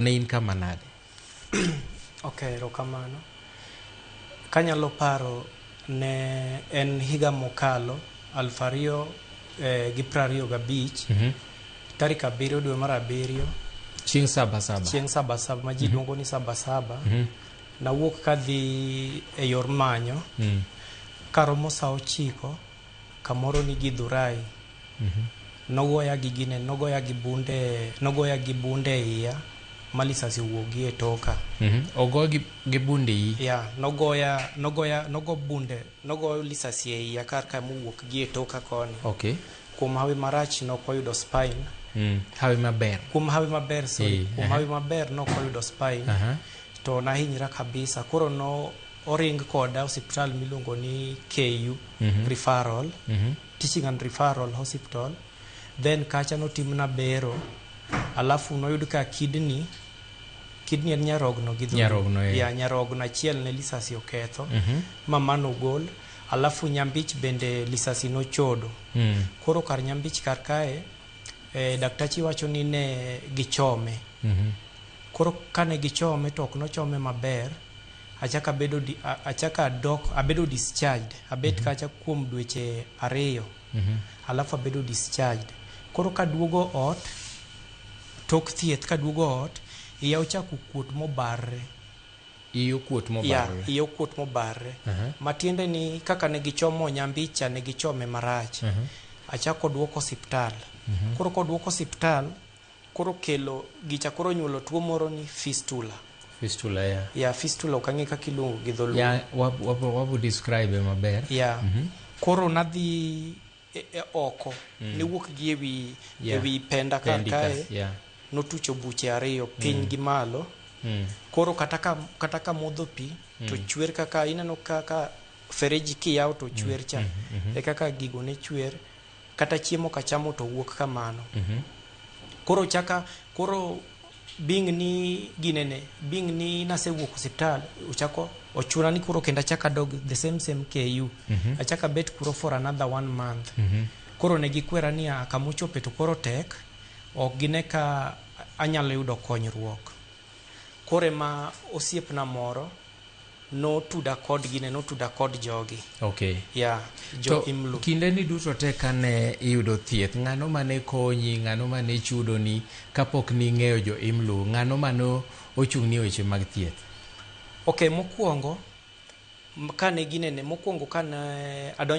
ne in kama nade? Okay, rokamano. Kanyalo paro ne en higa mokalo 2025 tarik 7 dwe mar 7 chieng' Sabasaba. chieng' Sabasaba ma ji luongo ni Sabasaba. Nawuok kadhi e yor manyo karomo saa 9 kamoro ni Githurai. Nogoya gi gine, nogoya gi bunde iya malisasi wuogi e toka. Ogo gi bunde yi? Yeah, nogo lisasi e iya kar ka muwuok gi e toka koni. Okay. Kuom hawi marach nokoyudo spine. Hawi maber? Kuom hawi maber, sorry. Kuom hawi maber nokoyudo spine. To nahinyra kabisa. Koro no oring koda hospital miluongo ni KU Referral. Teaching and Referral Hospital. Then kacha notimna bero. Alafu noyud ka kidney en nyarogno gi dhulu. Nyarogno, yeah. Nyarogno achiel ne lisasi oketho. Mano gol. Alafu nyambich bende lisasi nochodo. Koro kar nyambich kar kae, daktachi wacho ni ne gichome. Koro kane gichome to ok nochome maber. Abedo discharged. Abet kacha kuom dweche 2. Alafu abedo discharged. Koro kaduogo ot, tok thieth kaduogo ot, iya ochako kuot mobarre. Iyo kuot mobarre? Yeah, iyo kuot mobarre. Matiende ni kaka ne gichomo nyambicha ne gichome marach. Achako duoko hospital. Koro koduoko hospital, koro kelo gicha koro nyuolo tuo moro ni fistula. Fistula, yeah. Yeah, fistula ukange kakiluongo gi dholuo. Yeah, wabu describe maber. Yeah. Koro nadhi oko. Niwuok gi ewi penda kar kae. Yeah. Notucho buche 2 piny gi malo. Koro kata ka modho pi to chwer kaka ineno kaka fereji kiyaw to chwer cha. E kaka gigo ne chwer. Kata chiemo kachamo to wuok kamano. Koro bing ni nasewuok hospital, ochuna ni kuro kenda chaka dog the same KU. Achaka bet kuro for another 1 month. Koro ne gikwera ni kamuchope to koro tek, ok gine ka anyalo yudo konyruok. Kore ma osiepna moro notuda kod jogi. Okay. Yeah, to Imlu. Kinde ni duto te kane iyudo thieth, ng'ano mane konyi, ng'ano mane chudo ni kapok ni ng'eyo jo Imlu, ng'ano mano ochung' ni weche mag thieth? Okay, mokwongo kane adonjo